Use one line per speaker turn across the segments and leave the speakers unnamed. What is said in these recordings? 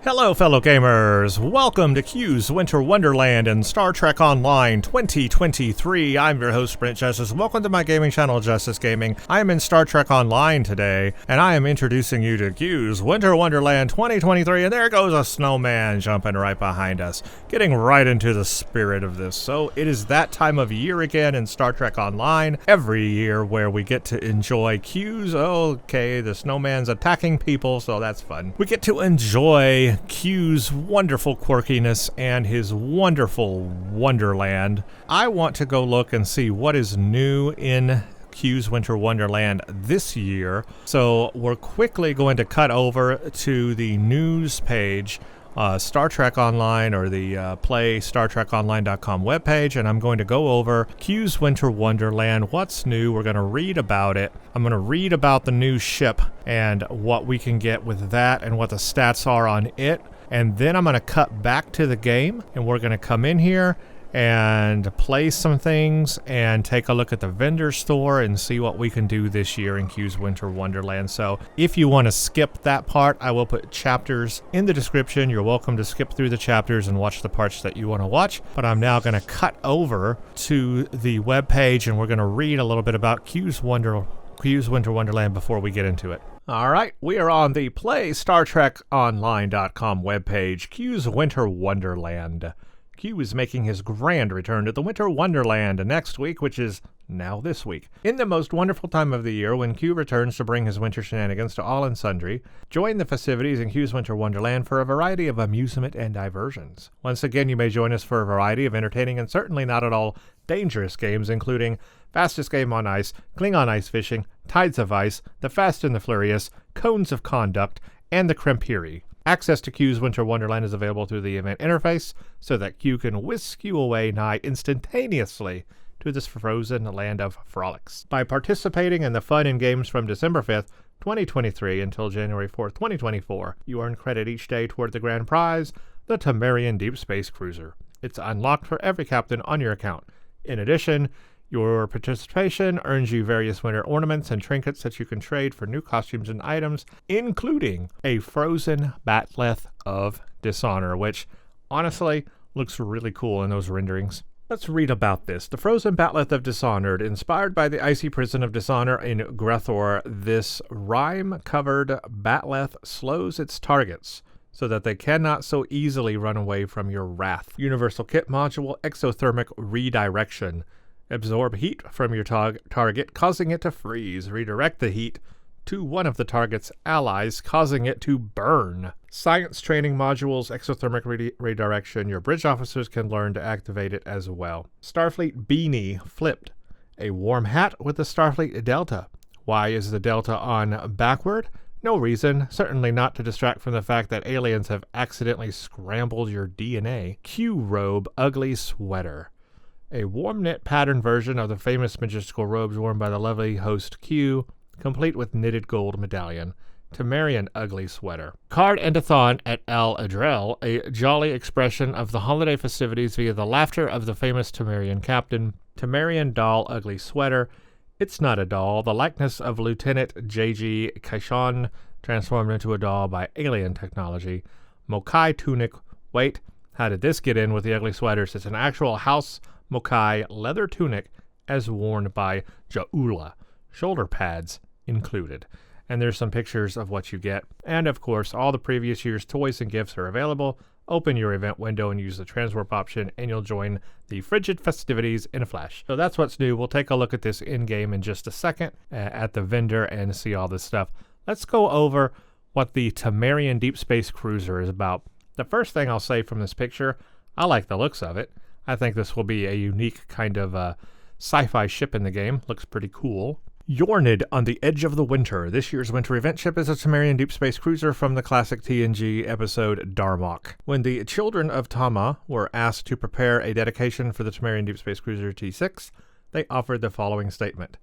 Hello fellow gamers, welcome to Q's Winter Wonderland and Star Trek Online 2023. I'm your host Brent Justice. Welcome to my gaming channel Justice Gaming. I am in Star Trek Online today, and I am introducing you to Q's Winter Wonderland 2023, and there goes a snowman jumping right behind us, getting right into the spirit of this. So it is that time of year again in Star Trek Online, every year where we get to enjoy Q's, okay, the snowman's attacking people, so that's fun. We get to enjoy Q's wonderful quirkiness and his wonderful Wonderland. I want to go look and see what is new in Q's Winter Wonderland this year. So we're quickly going to cut over to the news page, Star Trek Online, or the play StarTrekOnline.com webpage, and I'm going to go over Q's Winter Wonderland, what's new. We're going to read about it. I'm going to read about the new ship and what we can get with that and what the stats are on it. And then I'm going to cut back to the game, and we're going to come in here and play some things and take a look at the vendor store and see what we can do this year in Q's Winter Wonderland. So if you want to skip that part, I will put chapters in the description. You're welcome to skip through the chapters and watch the parts that you want to watch. But I'm now going to cut over to the web page, and we're going to read a little bit about Q's Winter Wonderland before we get into it. All right, we are on the play StarTrekOnline.com webpage, Q's Winter Wonderland. Q is making his grand return to the Winter Wonderland next week, which is now this week. In the most wonderful time of the year, when Q returns to bring his winter shenanigans to all and sundry, join the festivities in Q's Winter Wonderland for a variety of amusement and diversions. Once again, you may join us for a variety of entertaining and certainly not at all dangerous games, including Fastest Game on Ice, Klingon Ice Fishing, Tides of Ice, The Fast and the Flurrious, Cones of Conduct, and the Kramp'ihri. Access to Q's Winter Wonderland is available through the event interface, so that Q can whisk you away nigh instantaneously to this frozen land of frolics. By participating in the fun and games from December 5th, 2023 until January 4th, 2024, you earn credit each day toward the grand prize, the Tamarian Deep Space Cruiser. It's unlocked for every captain on your account. In addition, your participation earns you various winter ornaments and trinkets that you can trade for new costumes and items, including a frozen bat'leth of dishonor, which honestly looks really cool in those renderings. Let's read about this. The frozen bat'leth of Dishonored. Inspired by the icy prison of Dishonor in Grethor, this rime-covered bat'leth slows its targets so that they cannot so easily run away from your wrath. Universal Kit Module Exothermic Redirection. Absorb heat from your target, causing it to freeze. Redirect the heat to one of the target's allies, causing it to burn. Science Training Modules Exothermic Redirection. Your bridge officers can learn to activate it as well. Starfleet Beanie Flipped. A warm hat with the Starfleet Delta. Why is the Delta on backward? No reason, certainly not to distract from the fact that aliens have accidentally scrambled your DNA. Q Robe Ugly Sweater. A warm knit pattern version of the famous magistical robes worn by the lovely host Q, complete with knitted gold medallion. Tamarian Ugly Sweater. Card Endathon at Al Adrel, a jolly expression of the holiday festivities via the laughter of the famous Tamarian captain. Tamarian Doll Ugly Sweater. It's not a doll, the likeness of Lieutenant J.G. Kaishon transformed into a doll by alien technology. Mokai Tunic. Wait, how did this get in with the ugly sweaters? It's an actual House Mokai leather tunic as worn by Ja'ula. Shoulder pads included. And there's some pictures of what you get. And of course, all the previous year's toys and gifts are available. Open your event window and use the transwarp option, and you'll join the frigid festivities in a flash. So that's what's new. We'll take a look at this in-game in just a second at the vendor and see all this stuff. Let's go over what the Tamarian Deep Space Cruiser is about. The first thing I'll say from this picture, I like the looks of it. I think this will be a unique kind of sci-fi ship in the game. Looks pretty cool. Yornid on the Edge of the Winter. This year's winter event ship is a Tamarian Deep Space Cruiser from the classic TNG episode Darmok. When the children of Tama were asked to prepare a dedication for the Tamarian Deep Space Cruiser T6, they offered the following statement.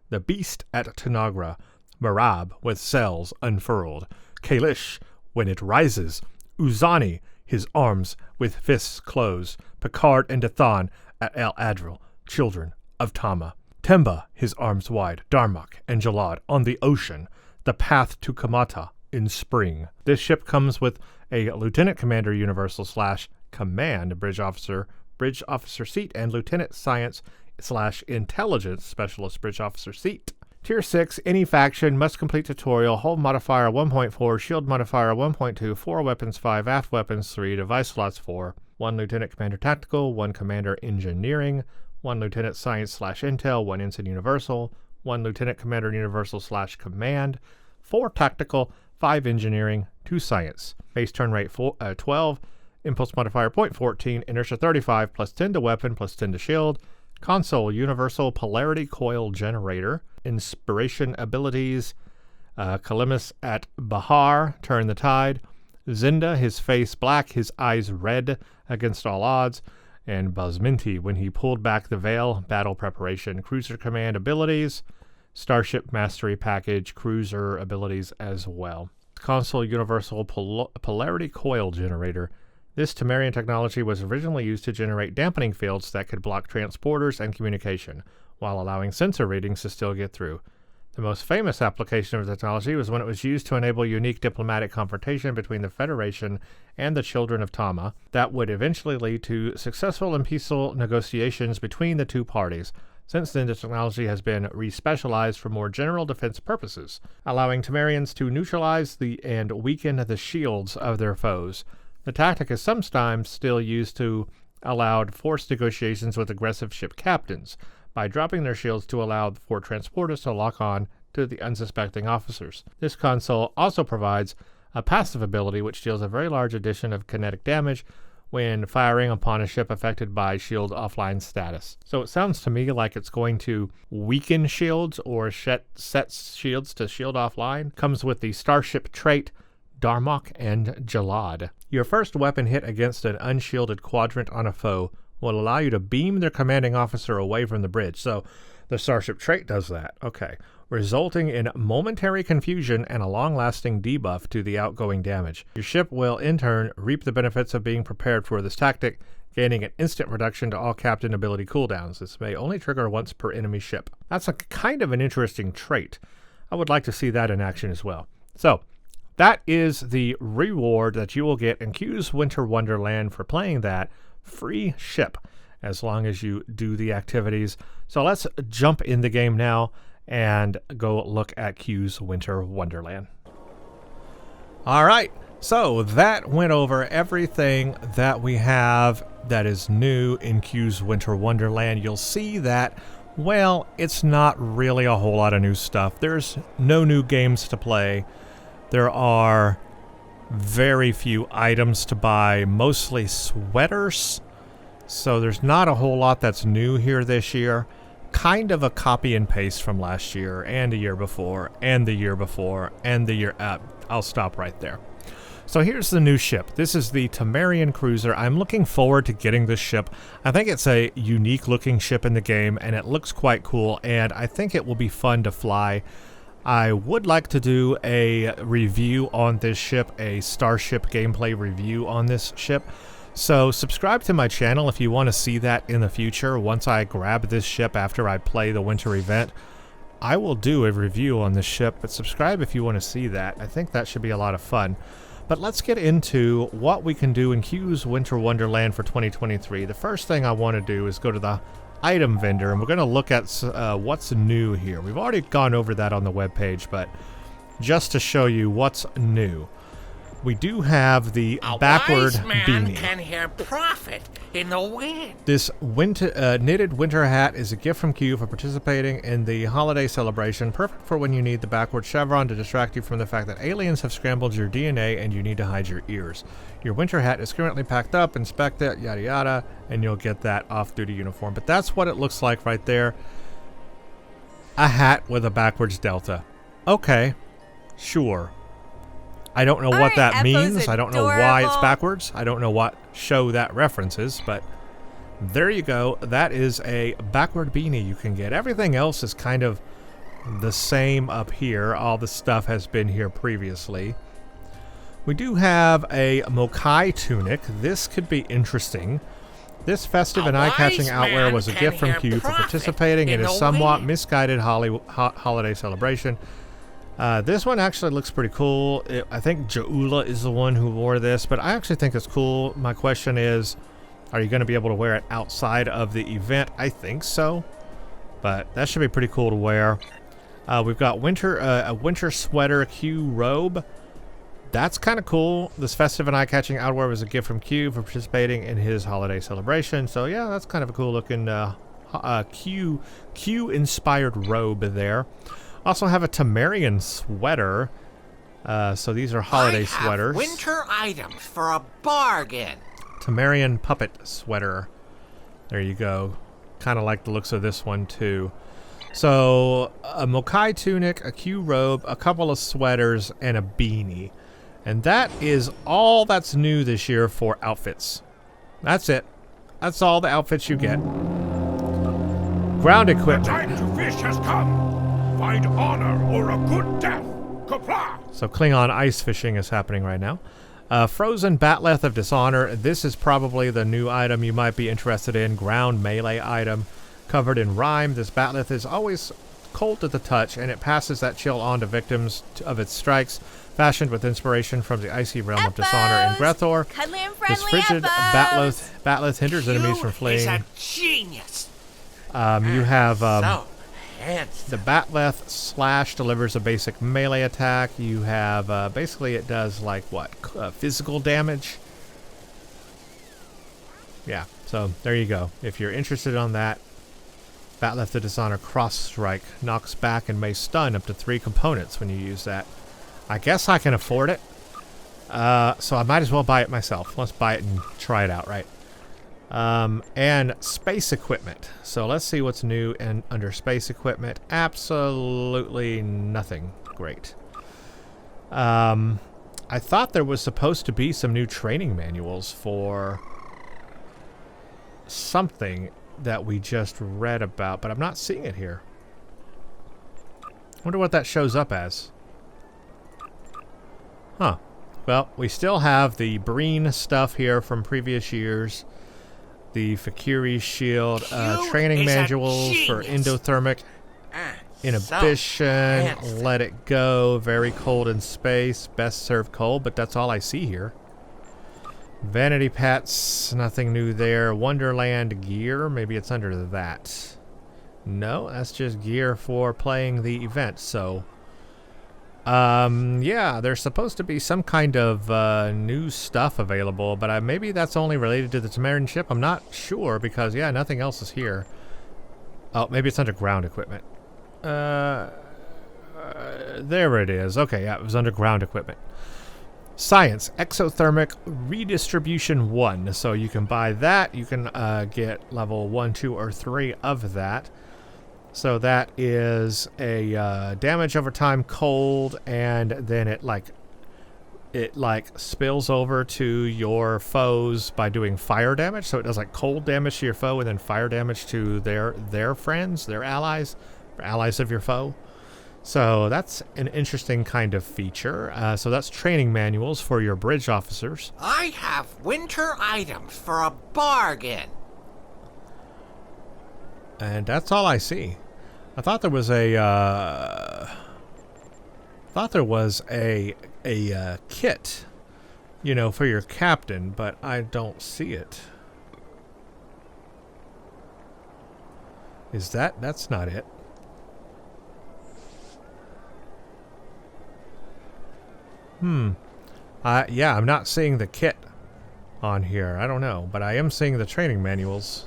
The Beast at Tanagra, Marab with sails unfurled, Kalish when it rises, Uzani, his arms with fists closed, Picard and Dathan at El Adril, children of Tama. Temba, his arms wide, Darmok and Jalad on the ocean, the path to Kamata in spring. This ship comes with a Lieutenant Commander Universal / Command Bridge Officer seat, and Lieutenant Science / Intelligence Specialist Bridge Officer seat. Tier 6, any faction must complete tutorial, hull modifier 1.4, shield modifier 1.2, 4 weapons 5, aft weapons 3, device slots 4, 1 Lieutenant Commander Tactical, 1 Commander Engineering, 1 Lieutenant Science / Intel, 1 Ensign Universal, 1 Lieutenant Commander Universal / Command, 4 Tactical, 5 Engineering, 2 Science. Base turn rate 12, impulse modifier 0.14, inertia 35, plus 10 to weapon, plus 10 to shield. Console Universal Polarity Coil Generator. Inspiration abilities: Kalimis at Bahar, turn the tide. Zinda, his face black, his eyes red against all odds. And Buzminti, when he pulled back the veil, battle preparation. Cruiser command abilities, Starship Mastery Package, cruiser abilities as well. Console Universal Polarity Coil Generator. This Temerian technology was originally used to generate dampening fields that could block transporters and communication, while allowing sensor readings to still get through. The most famous application of the technology was when it was used to enable unique diplomatic confrontation between the Federation and the Children of Tama that would eventually lead to successful and peaceful negotiations between the two parties. Since then, the technology has been respecialized for more general defense purposes, allowing Temerians to neutralize and weaken the shields of their foes. The tactic is sometimes still used to allow forced negotiations with aggressive ship captains by dropping their shields to allow for transporters to lock on to the unsuspecting officers. This console also provides a passive ability which deals a very large addition of kinetic damage when firing upon a ship affected by shield offline status. So it sounds to me like it's going to weaken shields or set shields to shield offline. Comes with the Starship trait Darmok and Jalad. Your first weapon hit against an unshielded quadrant on a foe will allow you to beam their commanding officer away from the bridge. So the Starship trait does that. Okay. Resulting in momentary confusion and a long-lasting debuff to the outgoing damage. Your ship will, in turn, reap the benefits of being prepared for this tactic, gaining an instant reduction to all captain ability cooldowns. This may only trigger once per enemy ship. That's a kind of an interesting trait. I would like to see that in action as well. So, that is the reward that you will get in Q's Winter Wonderland for playing that free ship, as long as you do the activities. So let's jump in the game now and go look at Q's Winter Wonderland. All right, so that went over everything that we have that is new in Q's Winter Wonderland. You'll see that, well, it's not really a whole lot of new stuff. There's no new games to play. There are very few items to buy, mostly sweaters. So there's not a whole lot that's new here this year. Kind of a copy and paste from last year and the year before and the year before and the year up. I'll stop right there. So here's the new ship. This is the Temerian Cruiser. I'm looking forward to getting this ship. I think it's a unique looking ship in the game and it looks quite cool, and I think it will be fun to fly. I would like to do a review on this ship, a Starship gameplay review on this ship. So subscribe to my channel if you want to see that in the future. Once I grab this ship after I play the winter event, I will do a review on this ship, but subscribe if you want to see that. I think that should be a lot of fun. But let's get into what we can do in Q's Winter Wonderland for 2023. The first thing I want to do is go to the item vendor, and we're going to look at what's new here. We've already gone over that on the webpage, but just to show you what's new, we do have the backward beanie.
Can hear profit in the wind.
This knitted winter hat is a gift from Q for participating in the holiday celebration, perfect for when you need the backward chevron to distract you from the fact that aliens have scrambled your DNA and you need to hide your ears. Your winter hat is currently packed up, inspect it, yada yada, and you'll get that off-duty uniform. But that's what it looks like right there. A hat with a backwards delta. Okay, sure. I don't know what that means. I don't know why it's backwards. I don't know what show that references, but there you go. That is a backward beanie you can get. Everything else is kind of the same up here. All the stuff has been here previously. We do have a Mokai tunic. This could be interesting. This festive and eye-catching outwear was a gift from Q for participating in a somewhat misguided holiday celebration. This one actually looks pretty cool. I think Jaula is the one who wore this, but I actually think it's cool. My question is, are you going to be able to wear it outside of the event? I think so, but that should be pretty cool to wear. We've got a winter sweater Q robe. That's kind of cool. This festive and eye-catching outerwear was a gift from Q for participating in his holiday celebration. So yeah, that's kind of a cool looking Q-inspired robe there. Also have a Temerian sweater. So these are holiday sweaters.
Winter items for a bargain.
Temerian puppet sweater. There you go. Kind of like the looks of this one too. So a Mokai tunic, a Q robe, a couple of sweaters, and a beanie. And that is all that's new this year for outfits. That's it. That's all the outfits you get. Ground equipment.
The time to fish has come. Find honor or a good death. Kapla!
So Klingon Ice Fishing is happening right now. Frozen Batleth of Dishonor. This is probably the new item you might be interested in. Ground melee item. Covered in rime. This Batleth is always cold to the touch, and it passes that chill on to victims of its strikes. Fashioned with inspiration from the icy realm of Dishonor and Grethor.
Cuddly and friendly
This frigid Batleth hinders enemies from fleeing.
Is a genius.
You have
So handsome.
the Batleth slash delivers a basic melee attack. You have basically it does like what? Physical damage. Yeah, so there you go. If you're interested on that, Batleth of Dishonor Cross Strike knocks back and may stun up to 3 components when you use that. I guess I can afford it, so I might as well buy it myself. Let's buy it and try it out, right? And space equipment. So let's see what's new and under space equipment. Absolutely nothing great. I thought there was supposed to be some new training manuals for something that we just read about, but I'm not seeing it here. Wonder what that shows up as. Huh. Well, we still have the Breen stuff here from previous years. The Fakiri shield, training manuals for endothermic inhibition. Let it go. Very cold in space. Best served cold, but that's all I see here. Vanity pets, nothing new there. Wonderland gear, maybe it's under that. No, that's just gear for playing the event. So, yeah, there's supposed to be some kind of new stuff available, but maybe that's only related to the Temerian ship. I'm not sure because, yeah, nothing else is here. Oh, maybe it's under ground equipment. There it is. Okay, yeah, it was under ground equipment. Science, exothermic redistribution 1. So you can buy that. You can get level 1, 2, or 3 of that. So that is a damage over time cold, and then it spills over to your foes by doing fire damage. So it does like cold damage to your foe and then fire damage to their friends, their allies, or allies of your foe. So that's an interesting kind of feature. So that's training manuals for your bridge officers.
I have winter items for a bargain.
And that's all I see. I thought there was a kit, you know, for your captain, but I don't see it. Is that's not it. Yeah, I'm not seeing the kit on here. I don't know, but I am seeing the training manuals.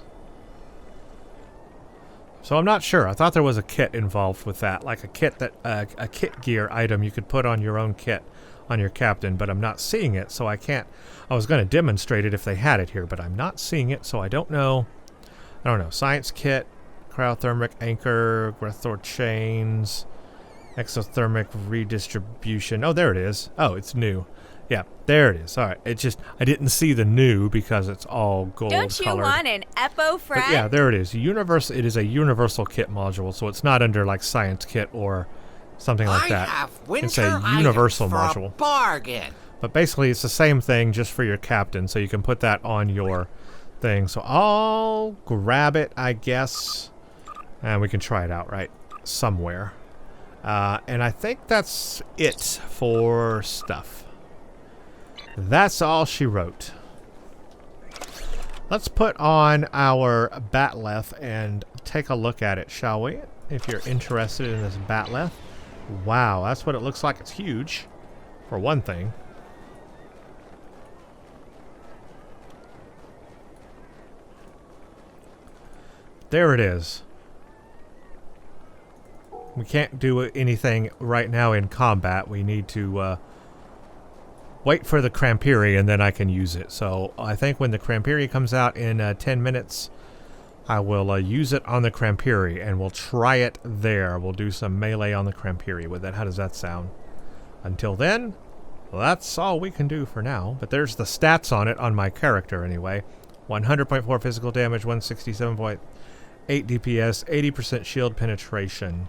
So I'm not sure. I thought there was a kit involved with that, like a kit that a kit gear item you could put on your own kit on your captain, but I'm not seeing it, so I can't. I was going to demonstrate it if they had it here, but I'm not seeing it, so I don't know. I don't know. Science kit, cryothermic anchor, Grethor chains, exothermic redistribution. Oh, there it is. Oh, it's new. Yeah, there it is. All right. It just, I didn't see the new because it's all gold colored.
Don't you want an Epohh friend?
But yeah, there it is. It is a universal kit module, so it's not under like science kit or something like that.
Have winter
it's a universal
items for
module.
A bargain.
But basically, it's the same thing just for your captain, so you can put that on your thing. So I'll grab it, I guess, and we can try it out right somewhere. And I think that's it for stuff. That's all she wrote. Let's put on our batleth and take a look at it, shall we? If you're interested in this batleth. Wow, that's what it looks like. It's huge, for one thing. There it is. We can't do anything right now in combat. We need to wait for the Kramp'ihri and then I can use it. So I think when the Kramp'ihri comes out in 10 minutes, I will use it on the Kramp'ihri and we'll try it there. We'll do some melee on the Kramp'ihri with it. How does that sound? Until then, well, that's all we can do for now. But there's the stats on it on my character anyway. 100.4 physical damage, 167.8 DPS, 80% shield penetration.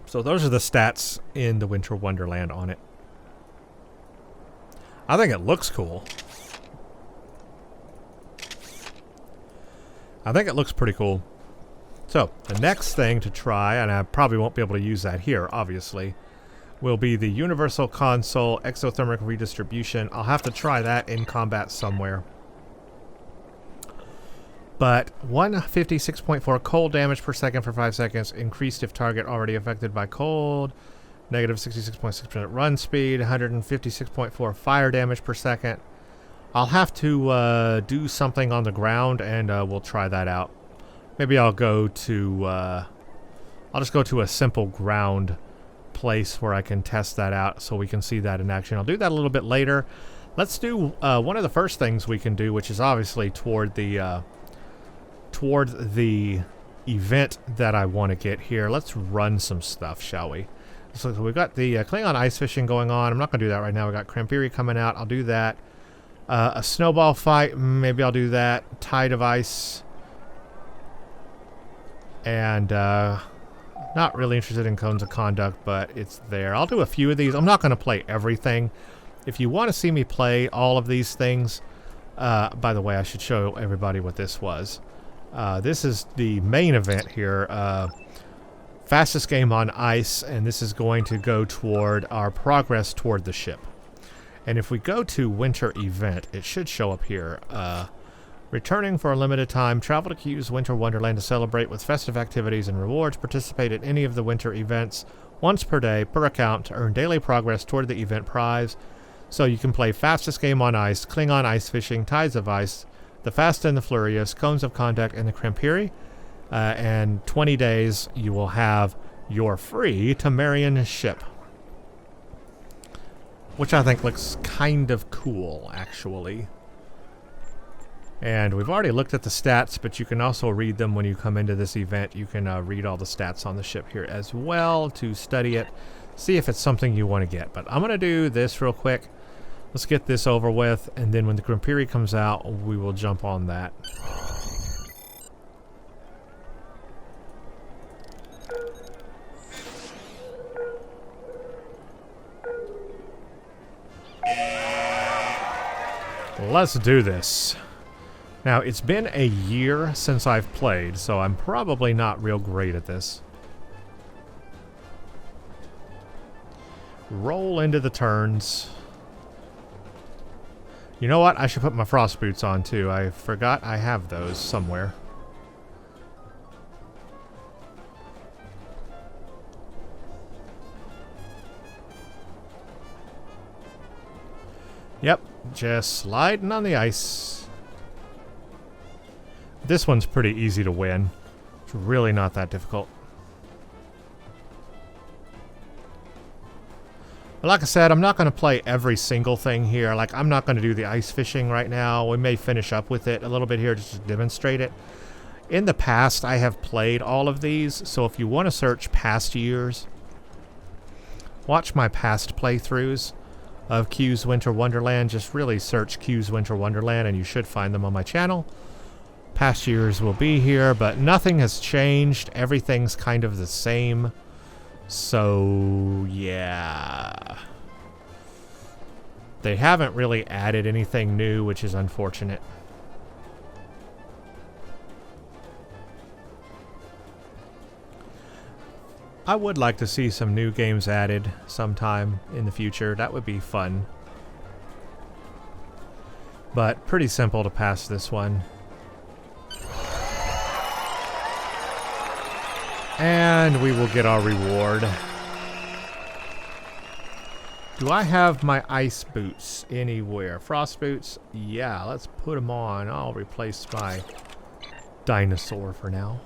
So those are the stats in the Winter Wonderland on it. I think it looks cool. I think it looks pretty cool. So, the next thing to try, and I probably won't be able to use that here, obviously, will be the Universal Console Exothermic Redistribution. I'll have to try that in combat somewhere. But 156.4 cold damage per second for 5 seconds, increased if target already affected by cold. Negative 66.6% run speed, 156.4 fire damage per second. I'll have to do something on the ground and we'll try that out. Maybe I'll go to, I'll just go to a simple ground place where I can test that out so we can see that in action. I'll do that a little bit later. Let's do one of the first things we can do, which is obviously toward the event that I want to get here. Let's run some stuff, shall we? So we've got the Klingon Ice Fishing going on. I'm not going to do that right now. We've got Kramp'ihri coming out. I'll do that. A Snowball Fight. Maybe I'll do that. Tide of Ice. And not really interested in Cones of Conduct, but it's there. I'll do a few of these. I'm not going to play everything. If you want to see me play all of these things, by the way, I should show everybody what this was. This is the main event here. Fastest game on ice, and this is going to go toward our progress toward the ship. And if we go to Winter Event, it should show up here. Returning for a limited time, travel to Q's Winter Wonderland to celebrate with festive activities and rewards. Participate in any of the winter events once per day per account to earn daily progress toward the event prize. So you can play Fastest Game on Ice, Klingon Ice Fishing, Tides of Ice, the Fast and the Flurrious, Cones of Conduct, and the Kramp'ihri. And 20 days you will have your free Tamarian ship. Which I think looks kind of cool, actually. And we've already looked at the stats, but you can also read them when you come into this event. You can read all the stats on the ship here as well to study it. See if it's something you want to get. But I'm going to do this real quick. Let's get this over with, and then when the Kramp'ihri comes out, we will jump on that. Let's do this. Now, it's been a year since I've played, so I'm probably not real great at this. Roll into the turns. You know what? I should put my frost boots on, too. I forgot I have those somewhere. Yep, just sliding on the ice. This one's pretty easy to win. It's really not that difficult. But like I said, I'm not going to play every single thing here. Like, I'm not going to do the ice fishing right now. We may finish up with it a little bit here just to demonstrate it. In the past, I have played all of these, so if you want to search past years, watch my past playthroughs of Q's Winter Wonderland. Just really search Q's Winter Wonderland and you should find them on my channel. Past years will be here, but nothing has changed. Everything's kind of the same. So, yeah. They haven't really added anything new, which is unfortunate. I would like to see some new games added sometime in the future. That would be fun. But pretty simple to pass this one. And we will get our reward. Do I have my ice boots anywhere? Frost boots? Yeah, let's put them on. I'll replace my dinosaur for now.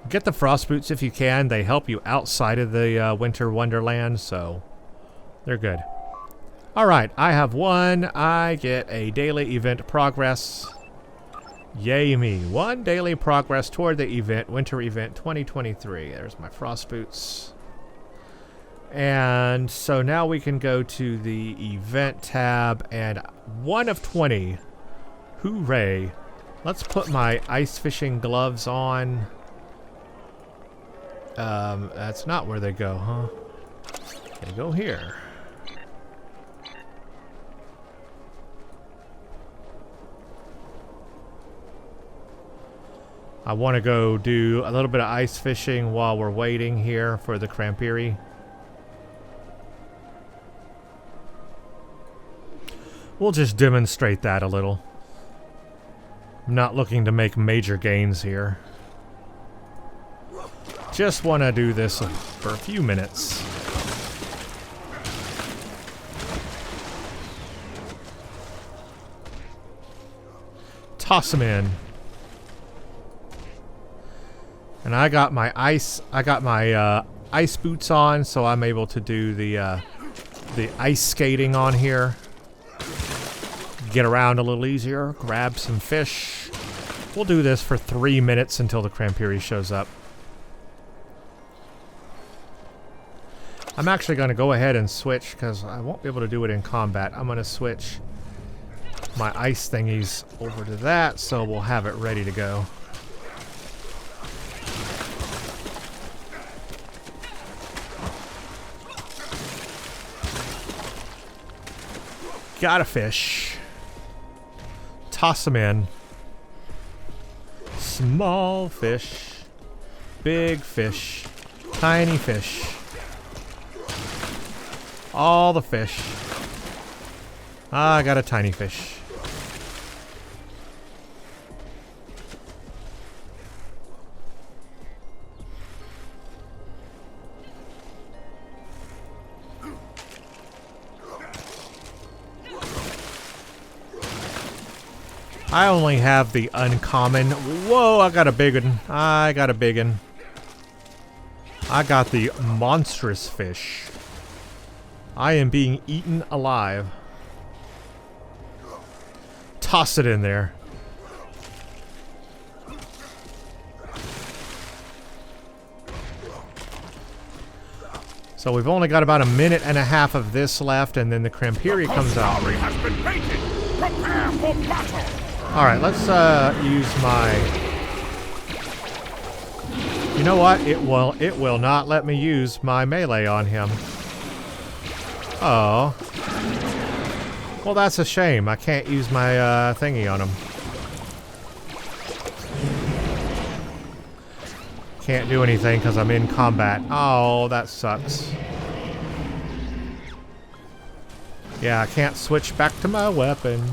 Get the frost boots if you can. They help you outside of the Winter Wonderland, so they're good. Alright, I have one. I get a daily event progress. Yay me. One daily progress toward the event, Winter Event 2023. There's my frost boots. And so now we can go to the event tab and 1 of 20. Hooray. Let's put my ice fishing gloves on. That's not where they go, huh? They go here. I want to go do a little bit of ice fishing while we're waiting here for the Kramp'ihri. We'll just demonstrate that a little. I'm not looking to make major gains here. Just want to do this for a few minutes. Toss them in. And I got my ice boots on, so I'm able to do the ice skating on here. Get around a little easier, grab some fish. We'll do this for 3 minutes until the Kramp'ihri shows up. I'm actually going to go ahead and switch because I won't be able to do it in combat. I'm going to switch my ice thingies over to that so we'll have it ready to go. Got a fish. Toss them in. Small fish. Big fish. Tiny fish. All the fish. I got a tiny fish. I only have the uncommon. Whoa, I got a big one. I got a big one. I got the monstrous fish. I am being eaten alive. Toss it in there. So we've only got about a minute and a half of this left, and then the Kramp'ihri comes out.
Has been baited. Prepare for battle.
Alright, let's use my... You know what? It will not let me use my melee on him. Oh. Well, that's a shame. I can't use my thingy on him. Can't do anything because I'm in combat. Oh, that sucks. Yeah, I can't switch back to my weapon.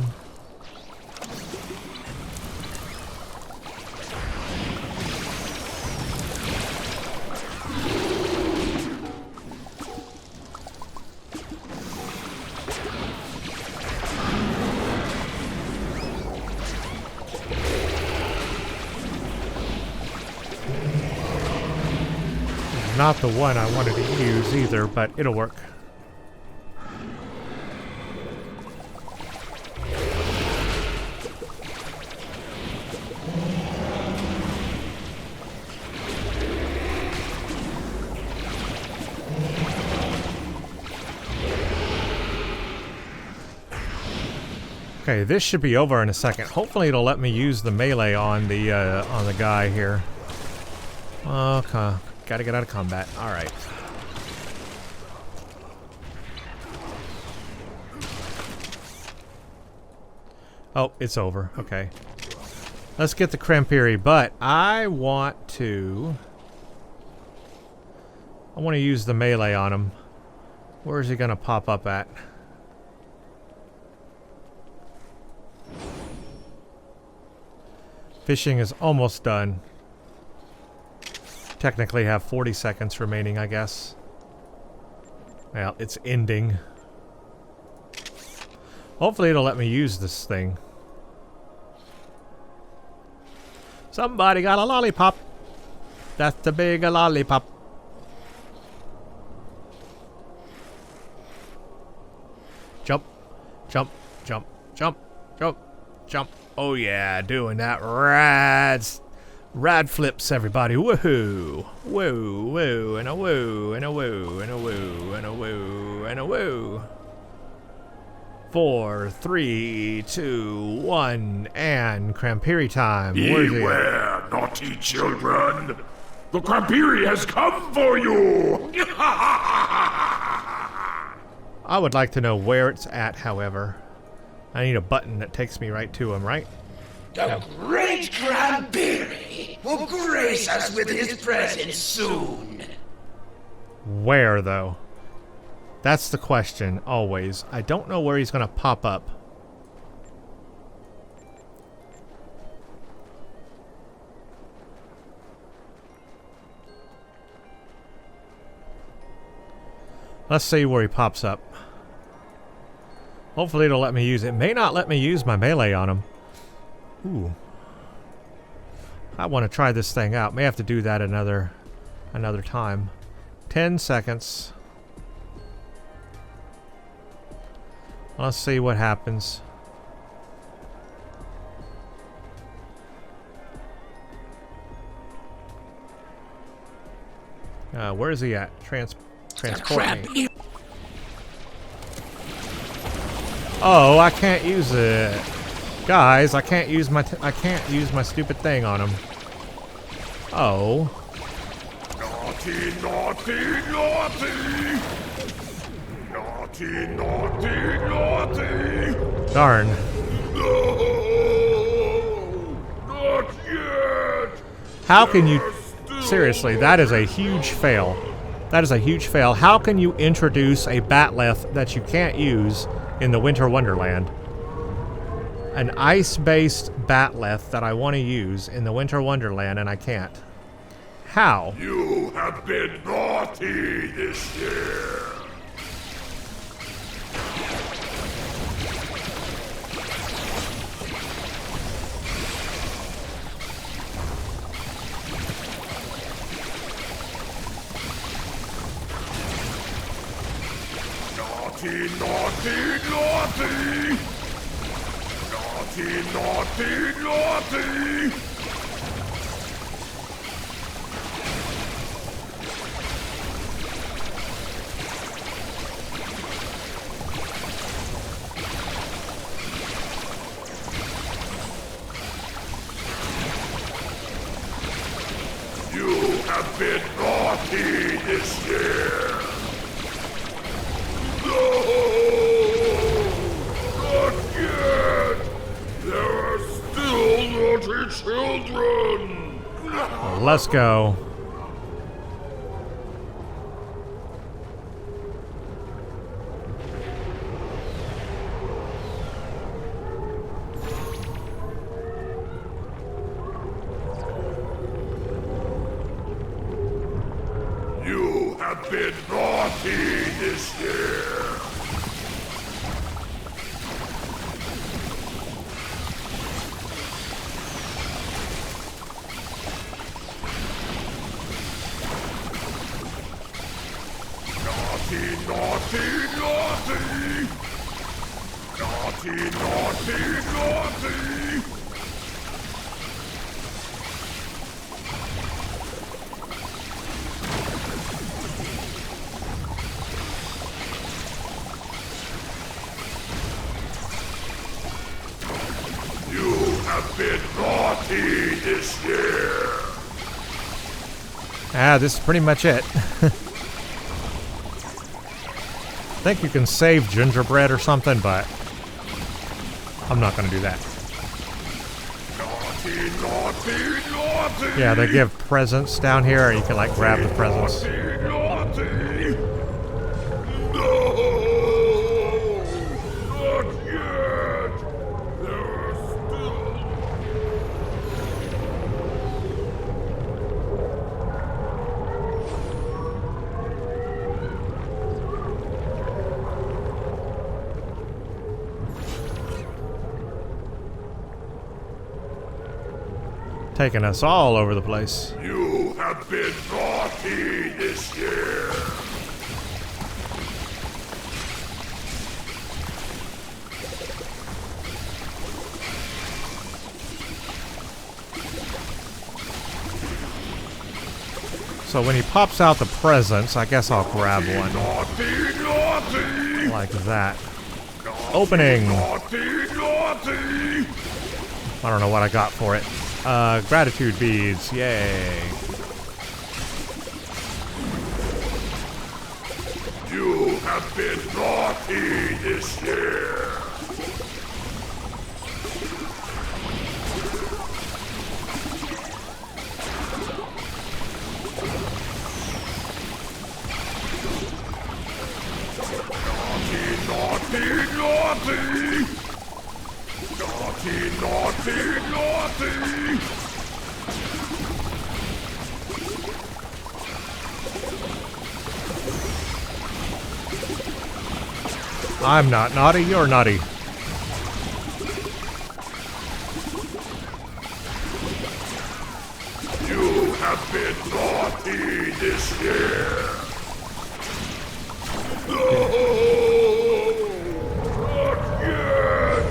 Not the one I wanted to use either, but it'll work. Okay, this should be over in a second. Hopefully it'll let me use the melee on the guy here. Okay. Gotta get out of combat. Alright. Oh, it's over. Okay. Let's get the Kramp'ihri, but I want to I want to use the melee on him. Where is he going to pop up at? Fishing is almost done. Technically have 40 seconds remaining, I guess. Well, it's ending. Hopefully it'll let me use this thing. Somebody got a lollipop. That's the big lollipop. Jump, jump, jump, jump, jump, jump. Oh yeah, doing that rad flips, everybody. Woohoo! Woo, woo, and a woo, and a woo, and a woo, and a woo, and a woo. 4, 3, 2, 1, and Kramp'ihri time.
Beware, naughty children! The Kramp'ihri has come for you!
I would like to know where it's at, however. I need a button that takes me right to him, right?
The great Kramp'ihri will grace us with his presence soon.
Where, though? That's the question, always. I don't know where he's going to pop up. Let's see where he pops up. Hopefully it'll let me use it. It may not let me use my melee on him. Ooh. I want to try this thing out. May have to do that another time. 10 seconds. Let's see what happens. Where is he at? Transport me. Oh, I can't use it. Guys, I can't use my stupid thing on him. Oh.
Naughty, naughty, naughty! Naughty, naughty, naughty!
Darn.
No! Not yet!
How can you... Seriously, that is a huge fail. That is a huge fail. How can you introduce a batleth that you can't use in the Winter Wonderland? An ice-based batleth that I want to use in the Winter Wonderland and I can't. How?
You have been naughty this year! Naughty, naughty, naughty! Naughty, naughty, naughty! You have been naughty this year! Children!
Let's go.
You have been naughty this year! Naughty, naughty! Naughty, naughty, naughty! You have been naughty this year!
Ah, this is pretty much it. I think you can save gingerbread or something, but I'm not going to do that.
Naughty, naughty, naughty!
Yeah, they give presents down here, or you can like grab the presents.
Naughty, naughty! yet! There are still...
Taking us all over the place.
You have been naughty this year!
So when he pops out the presents, I guess I'll grab one.
Naughty, naughty!
Like that. Opening!
Naughty, naughty!
I don't know what I got for it. Gratitude beads. Yay.
You have been naughty this year! Naughty, naughty! Naughty, naughty, naughty!
I'm not naughty, you're naughty.
You have been naughty this year! Not yet!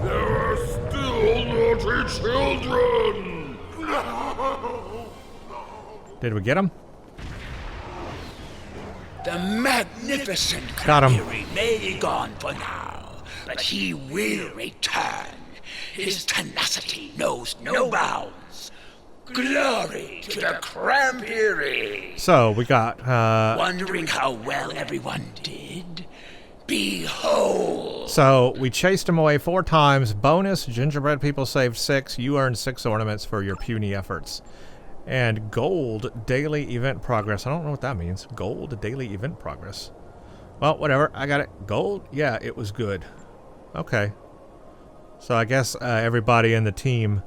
There are still naughty children!
Did we get him?
The magnificent
Got him.
Kramp'ihri may be gone for now, but he will return. His tenacity knows no bounds. Glory to the Kramp'ihri!
So we got
Wondering how well everyone did? Behold!
so we chased him away 4 times. Bonus, gingerbread people saved 6. You earned 6 ornaments for your puny efforts. And gold daily event progress. I don't know what that means. Gold daily event progress. Well, whatever. I got it. Gold? Yeah, it was good. Okay. So I guess everybody in the team...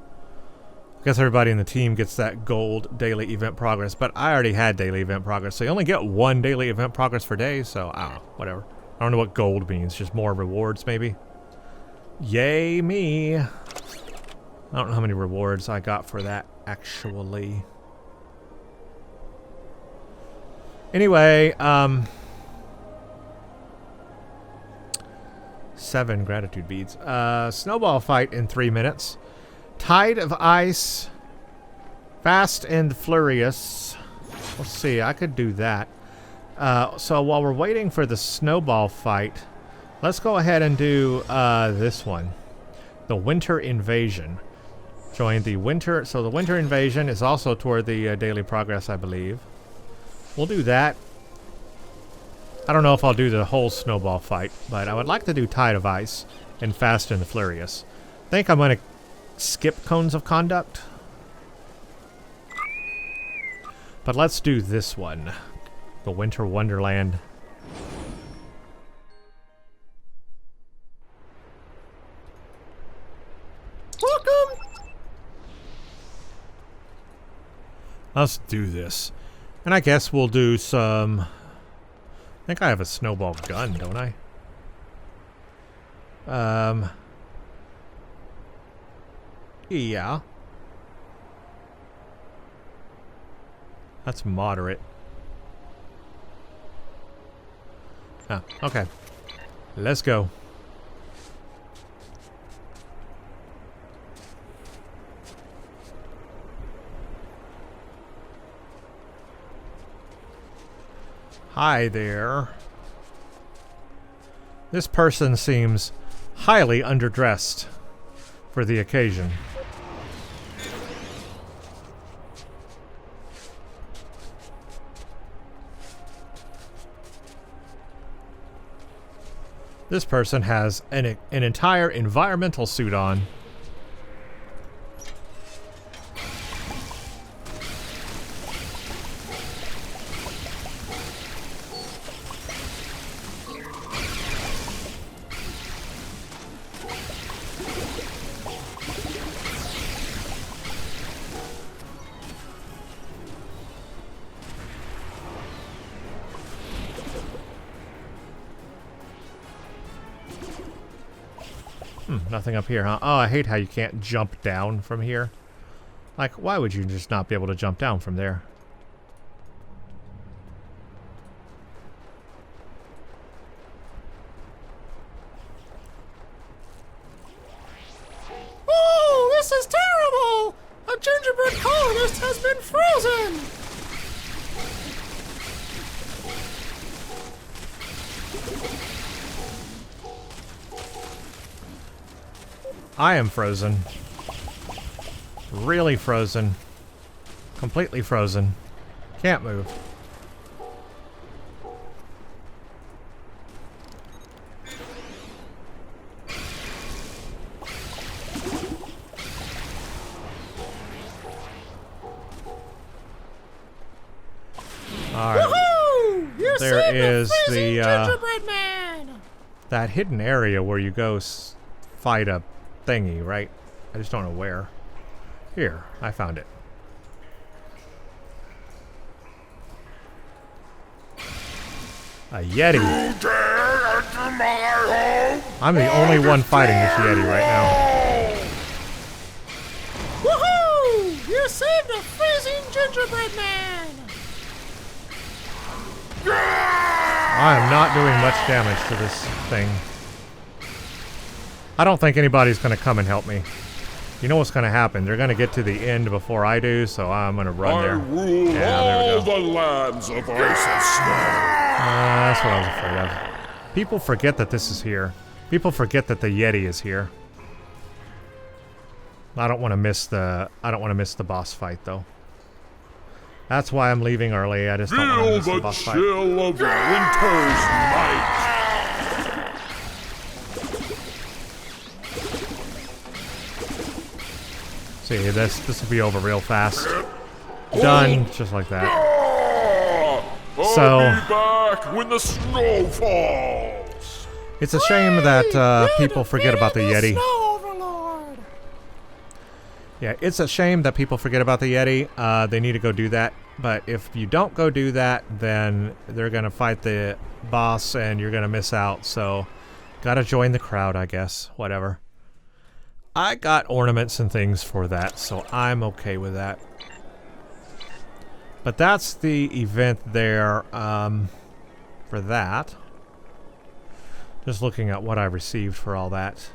gets that gold daily event progress. But I already had daily event progress. So you only get 1 daily event progress per day. So, I don't know. Whatever. I don't know what gold means. Just more rewards, maybe? Yay, me. I don't know how many rewards I got for that, actually. Anyway, 7 gratitude beads. Snowball Fight in 3 minutes. Tide of Ice. Fast and Flurrious. Let's see, I could do that. So while we're waiting for the Snowball Fight, let's go ahead and do this one. The Winter Invasion. Join the Winter... So the Winter Invasion is also toward the daily progress, I believe. We'll do that. I don't know if I'll do the whole Snowball Fight, but I would like to do Tide of Ice and Fast and the Flurrious. I think I'm going to skip Cones of Conduct. But let's do this one. The Winter Wonderland. Welcome! Let's do this. And I guess we'll do some... I think I have a snowball gun, don't I? Yeah. That's moderate. Ah, okay. Let's go. Hi there. This person seems highly underdressed for the occasion. This person has an entire environmental suit on. Nothing up here, huh? Oh, I hate how you can't jump down from here. Like, why would you just not be able to jump down from there?
Oh, this is terrible! A gingerbread colonist has been frozen!
I am frozen. Really frozen. Completely frozen. Can't move. Alright.
Woohoo! You
There
saved
is
freezing
the,
gingerbread man!
that hidden area where you go fight a thingy, right? I just don't know where. Here, I found it. A Yeti.
You dare enter my home?
I'm the only one fighting this Yeti right now.
Woohoo! You saved a freezing gingerbread man!
I am not doing much damage to this thing. I don't think anybody's going to come and help me. You know what's going to happen. They're going to get to the end before I do, so I'm going to run there.
I rule
Yeah, there we
all
go.
the lands of ice and snow.
That's what I was afraid of. People forget that this is here. People forget that the Yeti is here. I don't want to miss the boss fight though. That's why I'm leaving early. I just don't want to
Feel
miss the
the
boss fight.
chill of winter's night.
See, this will be over real fast. Done, just like that.
I'll
So-
be back when the snow falls.
It's a shame that people forget about the Yeti.
Snow Overlord!
Yeah, it's a shame that people forget about the Yeti. They need to go do that. But if you don't go do that, then they're going to fight the boss and you're going to miss out. So, gotta join the crowd, I guess. Whatever. I got ornaments and things for that, so I'm okay with that. But that's the event there for that. Just looking at what I received for all that.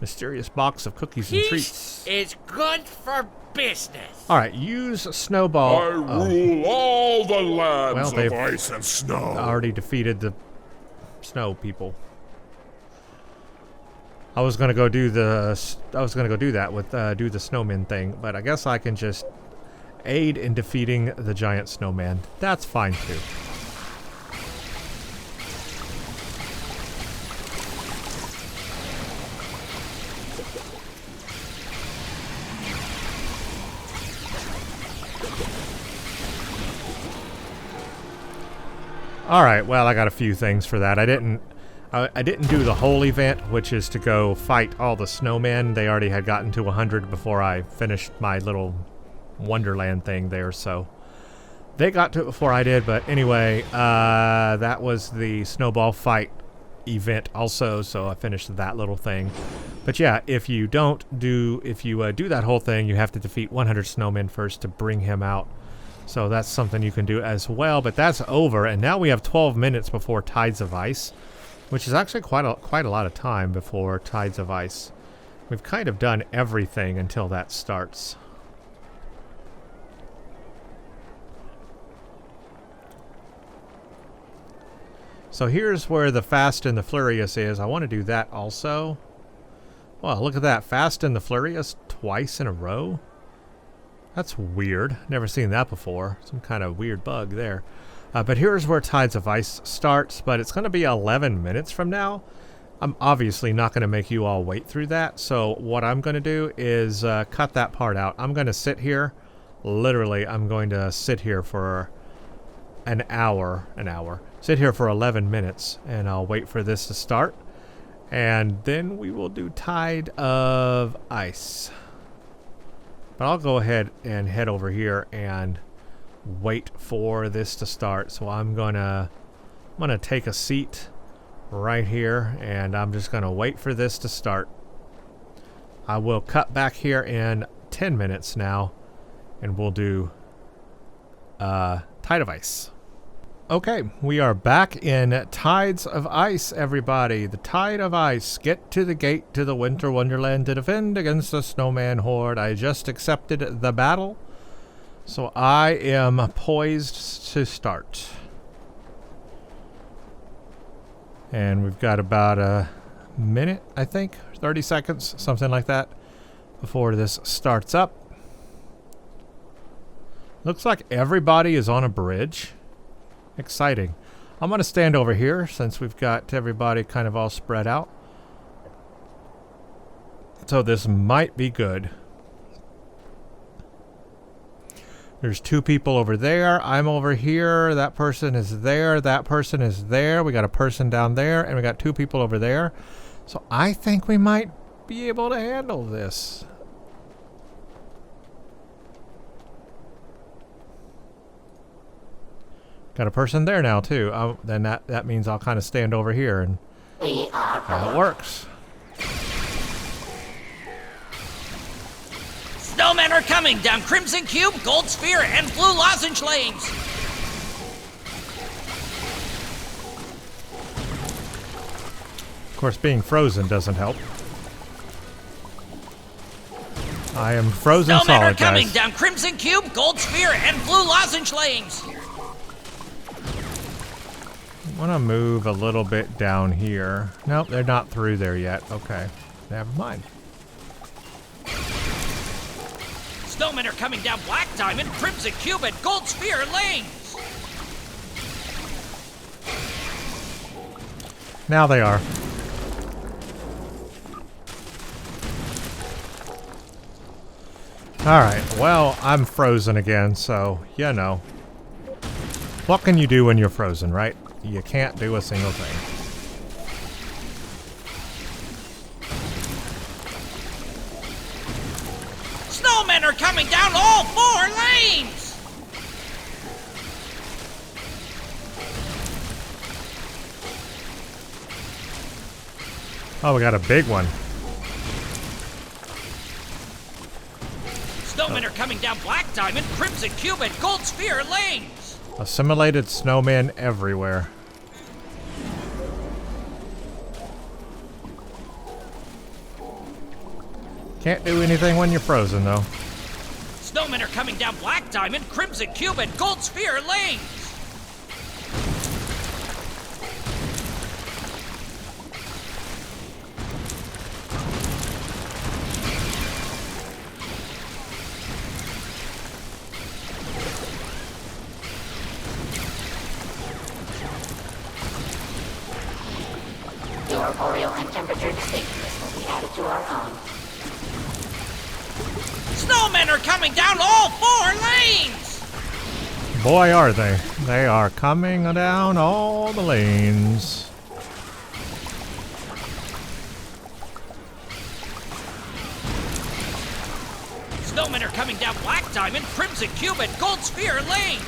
Mysterious box of cookies and treats.
Peace is good for business.
Alright, use Snowball.
I rule all the
Well,
lands
they've
of ice and snow.
already defeated the snow people. I was gonna go do that with do the snowman thing, but I guess I can just aid in defeating the giant snowman. That's fine too. Alright, well, I got a few things for that. I didn't do the whole event, which is to go fight all the snowmen. They already had gotten to 100 before I finished my little Wonderland thing there, so they got to it before I did. But anyway, that was the Snowball Fight event also, so I finished that little thing. But yeah, if you do that whole thing, you have to defeat 100 snowmen first to bring him out. So that's something you can do as well. But that's over, and now we have 12 minutes before Tides of Ice, which is actually quite a lot of time before Tides of Ice. We've kind of done everything until that starts. So here's where the Fast and the Flurrious is. I want to do that also. Wow, look at that. Fast and the Flurrious twice in a row. That's weird. Never seen that before. Some kind of weird bug there. But here's where Tides of Ice starts, but it's going to be 11 minutes from now. I'm obviously not going to make you all wait through that, so what I'm going to do is cut that part out. I'm going to sit here. Literally, I'm going to sit here for an hour. Sit here for 11 minutes, and I'll wait for this to start. And then we will do Tide of Ice. But I'll go ahead and head over here and wait for this to start. So I'm gonna take a seat right here, and I'm just going to wait for this to start. I will cut back here in 10 minutes now, and we'll do Tide of Ice. Okay, we are back in Tides of Ice, everybody. The Tide of Ice. Get to the gate to the Winter Wonderland to defend against the snowman horde. I just accepted the battle, so I am poised to start. And we've got about a minute, I think, 30 seconds, something like that, before this starts up. Looks like everybody is on a bridge. Exciting. I'm going to stand over here since we've got everybody kind of all spread out. So this might be good. There's two people over there. I'm over here. That person is there. That person is there. We got a person down there, and we got two people over there. So I think we might be able to handle this. Got a person there now, too. Then that means I'll kind of stand over here, and that works.
Snowmen are coming down Crimson Cube, Gold Sphere, and Blue Lozenge lanes.
Of course, being frozen doesn't help. I am frozen solid,
Snowmen are coming
guys.
down Crimson Cube, Gold Sphere, and Blue Lozenge lanes.
I want to move a little bit down here. Nope, they're not through there yet. Okay, never mind.
Snowmen are coming down Black Diamond, Crimson Cube, and Gold Sphere lanes.
Now they are. Alright, well, I'm frozen again, so, you know. What can you do when you're frozen, right? You can't do a single thing.
Snowmen are coming down all 4 lanes.
Oh, we got a big one.
Snowmen are coming down Black Diamond, Crimson Cube, and Gold Sphere lanes.
Assimilated snowmen everywhere. Can't do anything when you're frozen, though.
Snowmen are coming down Black Diamond, Crimson Cube, and Gold Sphere lanes.
Your Oreo and temperature distinctness will be added to our own.
Snowmen are coming down all 4 lanes!
Boy, are they. They are coming down all the lanes.
Snowmen are coming down Black Diamond, Crimson Cube, and Gold Sphere lanes!